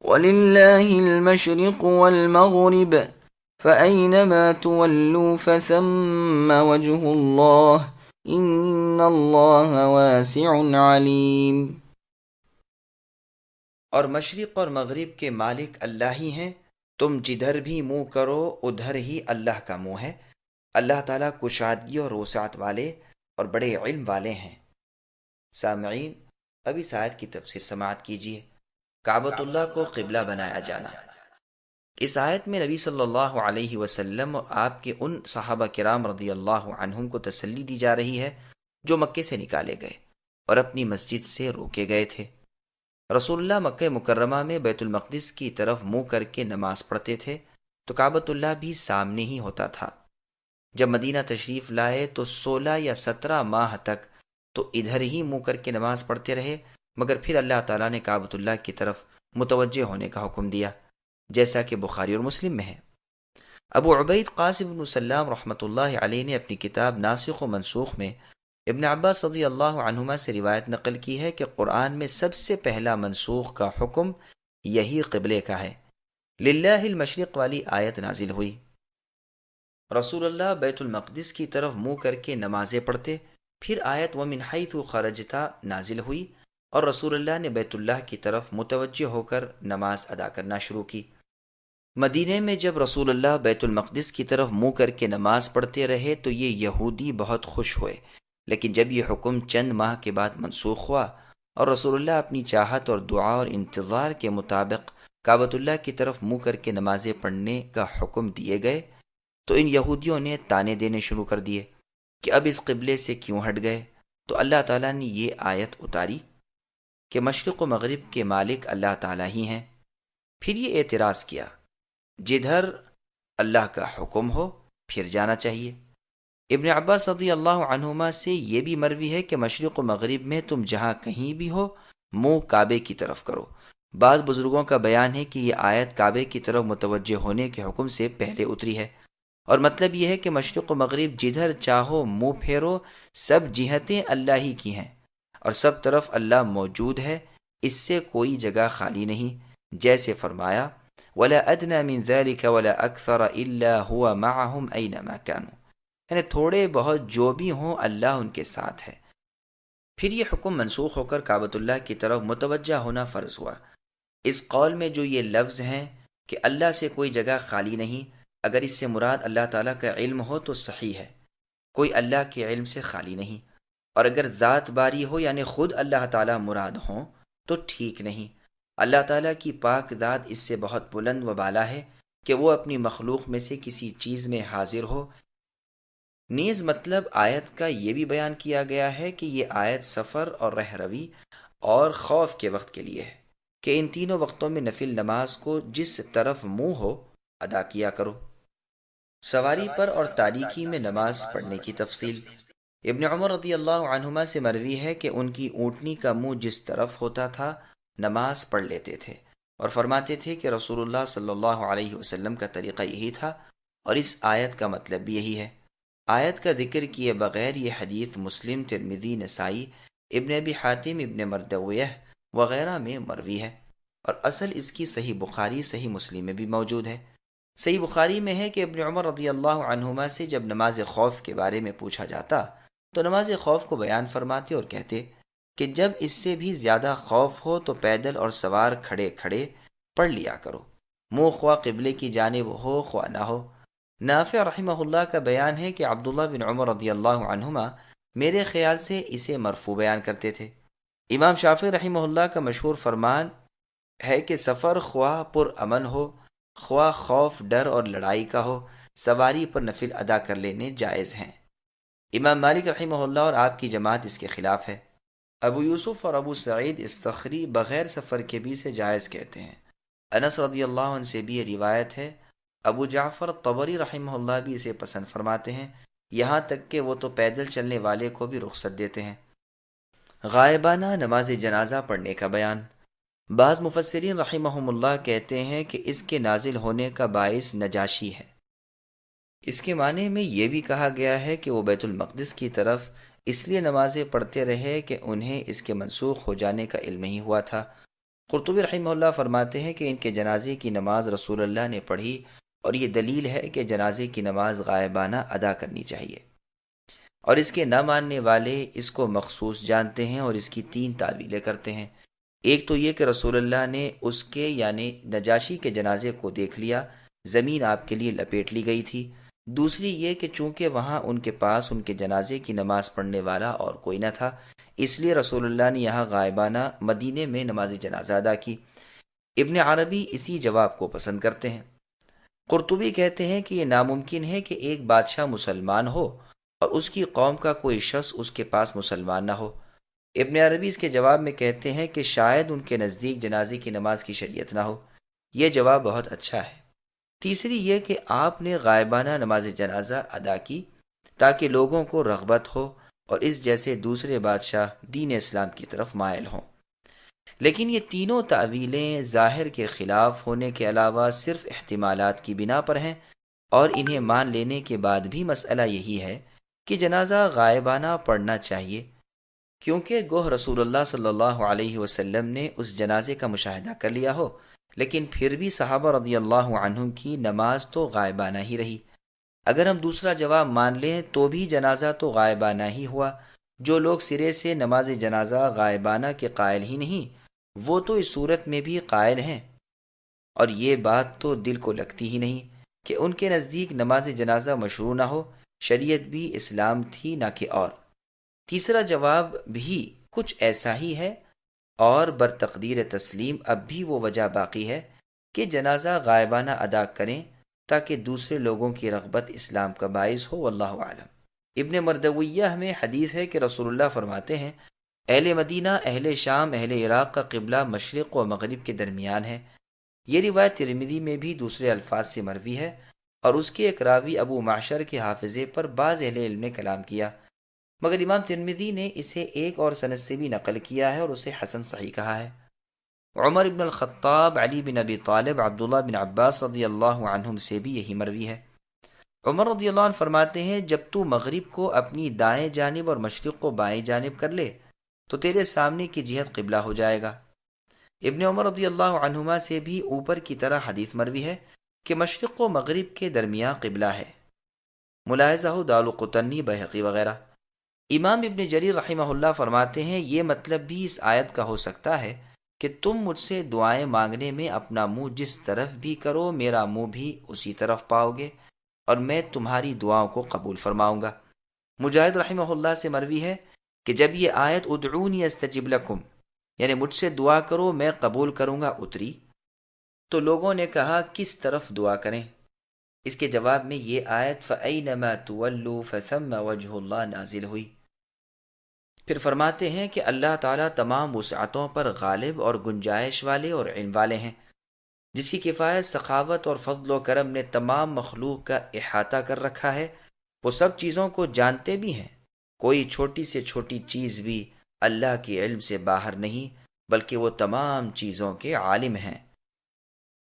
وَلِلَّهِ الْمَشْرِقُ وَالْمَغْرِبُ فَأَيْنَمَا تُوَلُّوا فَثَمَّ وَجْهُ اللَّهِ إِنَّ اللَّهَ وَاسِعٌ عَلِيمٌ۔ اور مشرق اور مغرب کے مالک اللہ ہی ہیں، تم جدھر بھی منہ کرو ادھر ہی اللہ کا منہ ہے۔ اللہ تعالیٰ کشادگی اور وسعت والے اور بڑے علم والے ہیں۔ سامعین، اب اس آیت کی تفسیر سماعت کیجیے۔ کعبۃ اللہ کو قبلہ بنایا جانا۔ اس آیت میں نبی صلی اللہ علیہ وسلم اور آپ کے ان صحابہ کرام رضی اللہ عنہم کو تسلی دی جا رہی ہے جو مکے سے نکالے گئے اور اپنی مسجد سے روکے گئے تھے۔ رسول اللہ مکہ مکرمہ میں بیت المقدس کی طرف منہ کر کے نماز پڑھتے تھے تو کعبۃ اللہ بھی سامنے ہی ہوتا تھا۔ جب مدینہ تشریف لائے تو 16 یا 17 ماہ تک تو ادھر ہی منہ کر کے نماز پڑھتے رہے، مگر پھر اللہ تعالیٰ نے کعبۃ اللہ کی طرف متوجہ ہونے کا حکم دیا، جیسا کہ بخاری اور مسلم میں ہے۔ ابو عبید قاسم بن سلام رحمۃ اللہ علیہ نے اپنی کتاب ناسخ و منسوخ میں ابن عباس رضی اللہ عنہما سے روایت نقل کی ہے کہ قرآن میں سب سے پہلا منسوخ کا حکم یہی قبلے کا ہے۔ للہ المشرق والی آیت نازل ہوئی، رسول اللہ بیت المقدس کی طرف منہ کر کے نمازیں پڑھتے۔ پھر آیت وَمِنْ حَيْثُ خَرَجْتَ نازل ہوئی اور رسول اللہ نے بیت اللہ کی طرف متوجہ ہو کر نماز ادا کرنا شروع کی۔ مدینے میں جب رسول اللہ بیت المقدس کی طرف منہ کر کے نماز پڑھتے رہے تو یہ یہودی بہت خوش ہوئے، لیکن جب یہ حکم چند ماہ کے بعد منسوخ ہوا اور رسول اللہ اپنی چاہت اور دعا اور انتظار کے مطابق کعبۃ اللہ کی طرف منہ کر کے نمازیں پڑھنے کا حکم دیے گئے تو ان یہودیوں نے تانے دینے شروع کر دیے کہ اب اس قبلے سے کیوں ہٹ گئے۔ تو اللہ تعالیٰ نے یہ آیت اتاری کہ مشرق و مغرب کے مالک اللہ تعالیٰ ہی ہیں۔ پھر یہ اعتراض کیا، جدھر اللہ کا حکم ہو پھر جانا چاہیے۔ ابن عباس رضی اللہ عنہما سے یہ بھی مروی ہے کہ مشرق و مغرب میں تم جہاں کہیں بھی ہو منہ کعبے کی طرف کرو۔ بعض بزرگوں کا بیان ہے کہ یہ آیت کعبے کی طرف متوجہ ہونے کے حکم سے پہلے اتری ہے، اور مطلب یہ ہے کہ مشرق و مغرب جدھر چاہو منہ پھیرو، سب جہتیں اللہ ہی کی ہیں اور سب طرف اللہ موجود ہے، اس سے کوئی جگہ خالی نہیں، جیسے فرمایا وَلَا أَدْنَى مِنْ ذَلِكَ وَلَا أَكْثَرَ إِلَّا هُوَ مَعَهُمْ أَيْنَمَا كَانُوا، یعنی تھوڑے بہت جو بھی ہوں اللہ ان کے ساتھ ہے۔ پھر یہ حکم منسوخ ہو کر کعبۃ اللہ کی طرف متوجہ ہونا فرض ہوا۔ اس قول میں جو یہ لفظ ہیں کہ اللہ سے کوئی جگہ خالی نہیں، اگر اس سے مراد اللہ تعالیٰ کا علم ہو تو صحیح ہے، کوئی اللہ کے علم سے خالی نہیں، اور اگر ذات باری ہو یعنی خود اللہ تعالیٰ مراد ہوں تو ٹھیک نہیں۔ اللہ تعالیٰ کی پاک ذات اس سے بہت بلند و بالا ہے کہ وہ اپنی مخلوق میں سے کسی چیز میں حاضر ہو۔ نیز مطلب آیت کا یہ بھی بیان کیا گیا ہے کہ یہ آیت سفر اور رہ روی اور خوف کے وقت کے لیے ہے کہ ان تینوں وقتوں میں نفل نماز کو جس طرف منہ ہو ادا کیا کرو۔ سواری پر اور تاریکی میں نماز پڑھنے کی تفصیل۔ ابن عمر رضی اللہ عنہما سے مروی ہے کہ ان کی اونٹنی کا منہ جس طرف ہوتا تھا نماز پڑھ لیتے تھے، اور فرماتے تھے کہ رسول اللہ صلی اللہ علیہ وسلم کا طریقہ یہی تھا، اور اس آیت کا مطلب بھی یہی ہے۔ آیت کا ذکر کیے بغیر یہ حدیث مسلم، ترمذی، نسائی، ابن ابی حاتم، ابن مردویہ وغیرہ میں مروی ہے، اور اصل اس کی صحیح بخاری، صحیح مسلم میں بھی موجود ہے۔ صحیح بخاری میں ہے کہ ابن عمر رضی اللہ عنہما سے جب نماز خوف کے بارے میں پوچھا جاتا تو نماز خوف کو بیان فرماتے اور کہتے کہ جب اس سے بھی زیادہ خوف ہو تو پیدل اور سوار کھڑے کھڑے پڑھ لیا کرو، منہ خواہ قبلے کی جانب ہو خواہ نہ ہو۔ نافع رحمہ اللہ کا بیان ہے کہ عبداللہ بن عمر رضی اللہ عنہما میرے خیال سے اسے مرفوع بیان کرتے تھے۔ امام شافعی رحمہ اللہ کا مشہور فرمان ہے کہ سفر خواہ پر امن ہو، خواہ خوف، ڈر اور لڑائی کا ہو، سواری پر نفل ادا کر لینے جائز ہیں۔ امام مالک رحمہ اللہ اور آپ کی جماعت اس کے خلاف ہے۔ ابو یوسف اور ابو سعید استخری بغیر سفر کے بھی سے جائز کہتے ہیں۔ انس رضی اللہ عنہ سے بھی یہ روایت ہے۔ ابو جعفر طبری رحمہ اللہ بھی اسے پسند فرماتے ہیں، یہاں تک کہ وہ تو پیدل چلنے والے کو بھی رخصت دیتے ہیں۔ غائبانہ نماز جنازہ پڑھنے کا بیان۔ بعض مفسرین رحمہم اللہ کہتے ہیں کہ اس کے نازل ہونے کا باعث نجاشی ہے۔ اس کے معنی میں یہ بھی کہا گیا ہے کہ وہ بیت المقدس کی طرف اس لیے نمازیں پڑھتے رہے کہ انہیں اس کے منسوخ ہو جانے کا علم ہی ہوا تھا، قرطبی رحمہ اللہ فرماتے ہیں کہ ان کے جنازے کی نماز رسول اللہ نے پڑھی، اور یہ دلیل ہے کہ جنازے کی نماز غائبانہ ادا کرنی چاہیے، اور اس کے نہ ماننے والے اس کو مخصوص جانتے ہیں اور اس کی 3 تعویلیں کرتے ہیں۔ ایک تو یہ کہ رسول اللہ نے اس کے یعنی نجاشی کے جنازے کو دیکھ لیا، زمین آپ کے لیے لپیٹ لی گئی تھی۔ دوسری یہ کہ چونکہ وہاں ان کے پاس ان کے جنازے کی نماز پڑھنے والا اور کوئی نہ تھا، اس لیے رسول اللہ نے یہاں غائبانہ مدینے میں نماز جنازہ ادا کی۔ ابن عربی اسی جواب کو پسند کرتے ہیں۔ قرطبی کہتے ہیں کہ یہ ناممکن ہے کہ ایک بادشاہ مسلمان ہو اور اس کی قوم کا کوئی شخص اس کے پاس مسلمان نہ ہو۔ ابن عربی اس کے جواب میں کہتے ہیں کہ شاید ان کے نزدیک جنازے کی نماز کی شریعت نہ ہو۔ یہ جواب بہت اچھا ہے۔ تیسری یہ کہ آپ نے غائبانہ نماز جنازہ ادا کی تاکہ لوگوں کو رغبت ہو اور اس جیسے دوسرے بادشاہ دین اسلام کی طرف مائل ہوں۔ لیکن یہ تینوں تعویلیں ظاہر کے خلاف ہونے کے علاوہ صرف احتمالات کی بنا پر ہیں، اور انہیں مان لینے کے بعد بھی مسئلہ یہی ہے کہ جنازہ غائبانہ پڑھنا چاہیے، کیونکہ گوہ رسول اللہ صلی اللہ علیہ وسلم نے اس جنازے کا مشاہدہ کر لیا ہو، لیکن پھر بھی صحابہ رضی اللہ عنہم کی نماز تو غائبانہ ہی رہی۔ اگر ہم دوسرا جواب مان لیں تو بھی جنازہ تو غائبانہ ہی ہوا۔ جو لوگ سرے سے نماز جنازہ غائبانہ کے قائل ہی نہیں، وہ تو اس صورت میں بھی قائل ہیں، اور یہ بات تو دل کو لگتی ہی نہیں کہ ان کے نزدیک نماز جنازہ مشروع نہ ہو۔ شریعت بھی اسلام تھی نہ کہ اور۔ تیسرا جواب بھی کچھ ایسا ہی ہے، اور برتقدیر تسلیم اب بھی وہ وجہ باقی ہے کہ جنازہ غائبانہ ادا کریں تاکہ دوسرے لوگوں کی رغبت اسلام کا باعث ہو، واللہ اعلم۔ ابن مردویہ میں حدیث ہے کہ رسول اللہ فرماتے ہیں، اہل مدینہ، اہل شام، اہل عراق کا قبلہ مشرق و مغرب کے درمیان ہے۔ یہ روایت ترمذی میں بھی دوسرے الفاظ سے مروی ہے، اور اس کے ایک راوی ابو معشر کے حافظے پر بعض اہل علم نے کلام کیا، مگر امام ترمذی نے اسے ایک اور سند سے بھی نقل کیا ہے اور اسے حسن صحیح کہا ہے۔ عمر بن الخطاب، علی بن ابی طالب، عبداللہ بن عباس رضی اللہ عنہم سے بھی یہی مروی ہے۔ عمر رضی اللہ عنہ فرماتے ہیں، جب تو مغرب کو اپنی دائیں جانب اور مشرق کو بائیں جانب کر لے تو تیرے سامنے کی جہت قبلہ ہو جائے گا۔ ابن عمر رضی اللہ عنہما سے بھی اوپر کی طرح حدیث مروی ہے کہ مشرق و مغرب کے درمیان قبلہ ہے، ملاحظہ ہو دارقطنی، بہقی وغیرہ۔ امام ابن جریر رحمہ اللہ فرماتے ہیں، یہ مطلب بھی اس آیت کا ہو سکتا ہے کہ تم مجھ سے دعائیں مانگنے میں اپنا منہ جس طرف بھی کرو، میرا منہ بھی اسی طرف پاؤ گے، اور میں تمہاری دعاؤں کو قبول فرماؤں گا۔ مجاہد رحمہ اللہ سے مروی ہے کہ جب یہ آیت ادعونی استجب لکم، یعنی مجھ سے دعا کرو میں قبول کروں گا، اتری تو لوگوں نے کہا کس طرف دعا کریں؟ اس کے جواب میں یہ آیت فَأَيْنَمَا تُوَلُّوا فَثَمَّ وَجْهُ اللَّهِ نازل ہوئی۔ پھر فرماتے ہیں کہ اللہ تعالیٰ تمام وسعتوں پر غالب اور گنجائش والے اور علم والے ہیں، جس کی کفایت سخاوت اور فضل و کرم نے تمام مخلوق کا احاطہ کر رکھا ہے۔ وہ سب چیزوں کو جانتے بھی ہیں، کوئی چھوٹی سے چھوٹی چیز بھی اللہ کے علم سے باہر نہیں، بلکہ وہ تمام چیزوں کے عالم ہیں۔